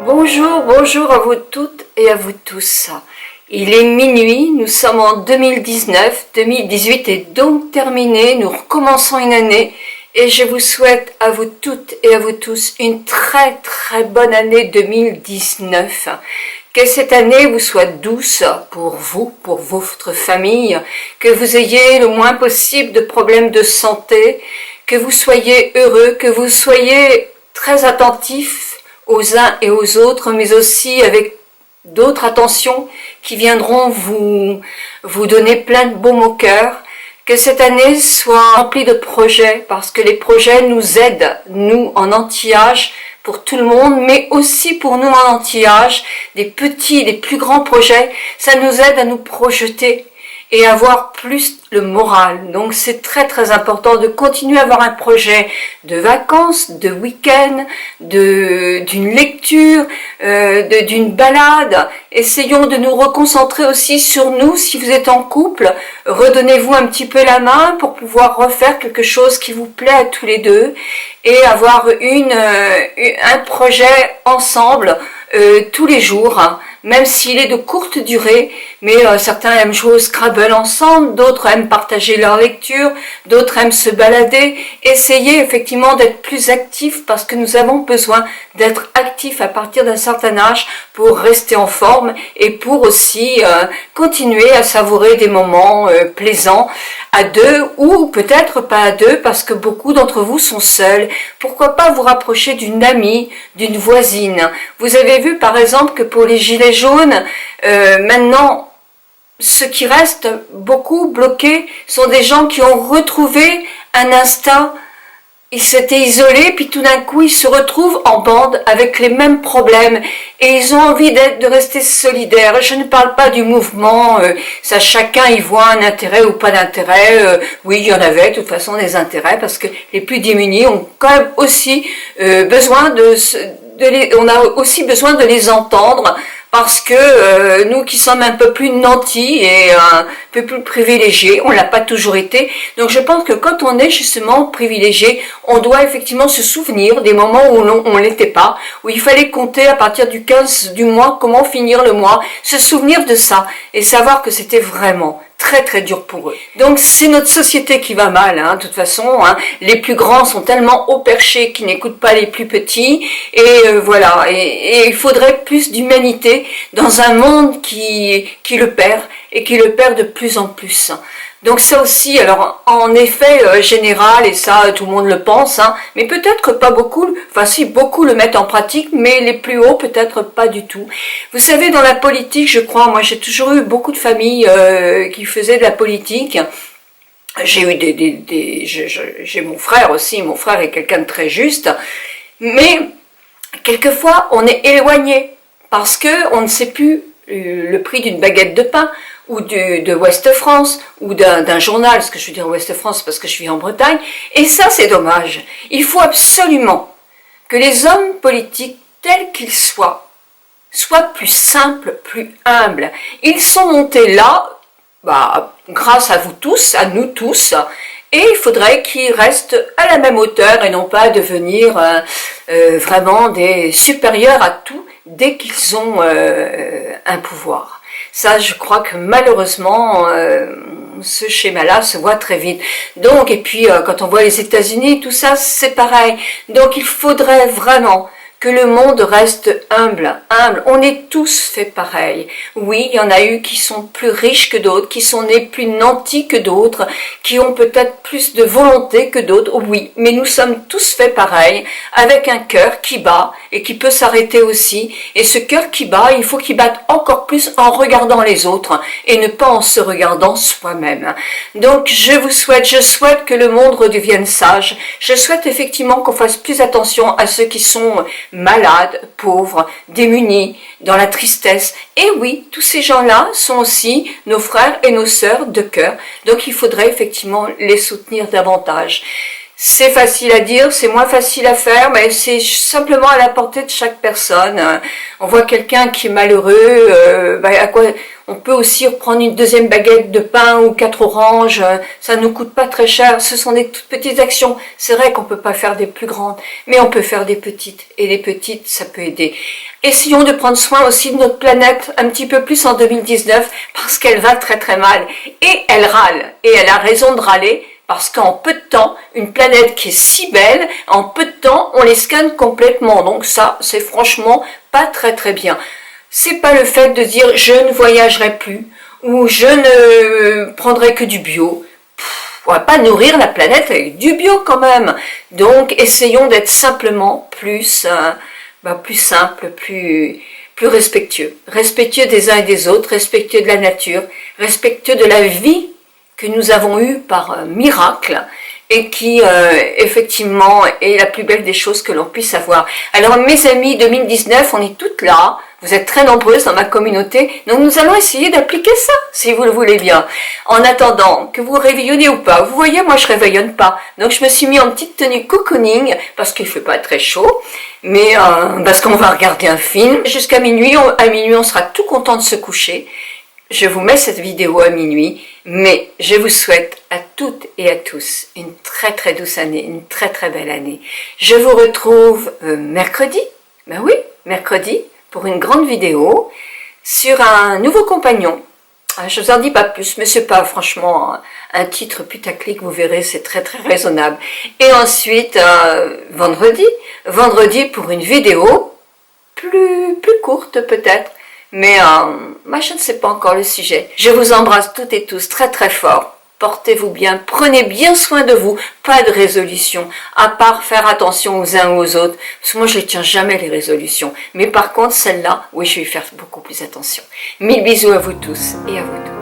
Bonjour, bonjour à vous toutes et à vous tous. Il est minuit, nous sommes en 2019, 2018 est donc terminé, nous recommençons une année et je vous souhaite à vous toutes et à vous tous une très bonne année 2019. Que cette année vous soit douce pour vous, pour votre famille, que vous ayez le moins possible de problèmes de santé, que vous soyez heureux, que vous soyez très attentifs aux uns et aux autres, mais aussi avec d'autres attentions qui viendront vous donner plein de baume au cœur. Que cette année soit remplie de projets, parce que les projets nous aident, nous en anti-âge, pour tout le monde, mais aussi pour nous en anti-âge, des petits, des plus grands projets, ça nous aide à nous projeter et avoir plus le moral. Donc c'est très important de continuer à avoir un projet de vacances, de week-end, d'une lecture, d'une balade. Essayons de nous reconcentrer aussi sur nous. Si vous êtes en couple, redonnez-vous un petit peu la main pour pouvoir refaire quelque chose qui vous plaît à tous les deux et avoir un projet ensemble tous les jours, hein, même s'il est de courte durée, mais certains aiment jouer au Scrabble ensemble, d'autres aiment partager leur lecture, d'autres aiment se balader. Essayez effectivement d'être plus actifs parce que nous avons besoin d'être actifs à partir d'un certain âge pour rester en forme et pour aussi continuer à savourer des moments plaisants à deux ou peut-être pas à deux parce que beaucoup d'entre vous sont seuls. Pourquoi pas vous rapprocher d'une amie, d'une voisine. Vous avez vu par exemple que pour les gilets jaunes, maintenant ceux qui restent beaucoup bloqués sont des gens qui ont retrouvé un instinct. Ils s'étaient isolés, puis tout d'un coup, ils se retrouvent en bande avec les mêmes problèmes et ils ont envie de rester solidaires. Je ne parle pas du mouvement, ça chacun y voit un intérêt ou pas d'intérêt. Oui, il y en avait de toute façon des intérêts parce que les plus démunis ont quand même aussi besoin on a aussi besoin de les entendre. Parce que nous qui sommes un peu plus nantis et un peu plus privilégiés, on l'a pas toujours été. Donc je pense que quand on est justement privilégié, on doit effectivement se souvenir des moments où on l'était pas, où il fallait compter à partir du 15 du mois, comment finir le mois, se souvenir de ça et savoir que c'était vraiment très dur pour eux. Donc c'est notre société qui va mal, hein, de toute façon. Hein. Les plus grands sont tellement haut perchés qu'ils n'écoutent pas les plus petits. Et voilà. Et il faudrait plus d'humanité dans un monde qui le perd et qui le perd de plus en plus. Donc ça aussi, alors en effet général, et ça tout le monde le pense, hein, mais peut-être pas beaucoup, enfin si beaucoup le mettent en pratique, mais les plus hauts peut-être pas du tout. Vous savez, dans la politique, je crois, moi j'ai toujours eu beaucoup de familles qui faisaient de la politique. J'ai eu j'ai mon frère aussi, mon frère est quelqu'un de très juste, mais quelquefois on est éloigné parce que on ne sait plus le prix d'une baguette de pain ou de Ouest France, ou d'un journal, ce que je veux dire Ouest France parce que je suis en Bretagne, et ça c'est dommage. Il faut absolument que les hommes politiques, tels qu'ils soient plus simples, plus humbles. Ils sont montés là, grâce à vous tous, à nous tous, et il faudrait qu'ils restent à la même hauteur et non pas devenir vraiment des supérieurs à tout dès qu'ils ont un pouvoir. Ça, je crois que malheureusement, ce schéma-là se voit très vite. Donc, et puis quand on voit les États-Unis, tout ça, c'est pareil. Donc, il faudrait vraiment que le monde reste humble. On est tous faits pareil. Oui, il y en a eu qui sont plus riches que d'autres, qui sont nés plus nantis que d'autres, qui ont peut-être plus de volonté que d'autres, oui, mais nous sommes tous faits pareil, avec un cœur qui bat et qui peut s'arrêter aussi. Et ce cœur qui bat, il faut qu'il batte encore plus en regardant les autres et ne pas en se regardant soi-même. Donc je souhaite que le monde redevienne sage. Je souhaite effectivement qu'on fasse plus attention à ceux qui sont malades, pauvres, démunis, dans la tristesse. Et oui, tous ces gens-là sont aussi nos frères et nos sœurs de cœur. Donc il faudrait effectivement les soutenir davantage. C'est facile à dire, c'est moins facile à faire, mais c'est simplement à la portée de chaque personne. On voit quelqu'un qui est malheureux, On peut aussi reprendre une deuxième baguette de pain ou 4 oranges, ça ne nous coûte pas très cher, ce sont des toutes petites actions. C'est vrai qu'on ne peut pas faire des plus grandes, mais on peut faire des petites, et les petites, ça peut aider. Essayons de prendre soin aussi de notre planète un petit peu plus en 2019, parce qu'elle va très très mal, et elle râle, et elle a raison de râler, parce qu'en peu de temps, une planète qui est si belle, en peu de temps, on les scanne complètement. Donc ça, c'est franchement pas très très bien. C'est pas le fait de dire je ne voyagerai plus ou je ne prendrai que du bio. On va pas nourrir la planète avec du bio quand même. Donc essayons d'être simplement plus simple, plus respectueux. Respectueux des uns et des autres, respectueux de la nature, respectueux de la vie que nous avons eue par miracle et qui effectivement est la plus belle des choses que l'on puisse avoir. Alors mes amis, 2019, on est toutes là, vous êtes très nombreuses dans ma communauté, donc nous allons essayer d'appliquer ça, si vous le voulez bien. En attendant, que vous réveillonnez ou pas, vous voyez, moi je réveillonne pas, donc je me suis mis en petite tenue cocooning, parce qu'il fait pas très chaud, mais parce qu'on va regarder un film. Jusqu'à minuit, à minuit on sera tout content de se coucher. Je vous mets cette vidéo à minuit, mais je vous souhaite à toutes et à tous une très très douce année, une très très belle année. Je vous retrouve mercredi, ben oui, mercredi, pour une grande vidéo sur un nouveau compagnon. Je vous en dis pas plus, mais c'est pas franchement un titre putaclic, vous verrez, c'est très très raisonnable. Et ensuite, vendredi pour une vidéo plus courte peut-être, mais je ne sais pas encore le sujet. Je vous embrasse toutes et tous très très fort. Portez-vous bien, prenez bien soin de vous. Pas de résolution, à part faire attention aux uns ou aux autres. Parce que moi, je ne tiens jamais les résolutions. Mais par contre, celle-là, oui, je vais y faire beaucoup plus attention. Mille bisous à vous tous et à vous toutes.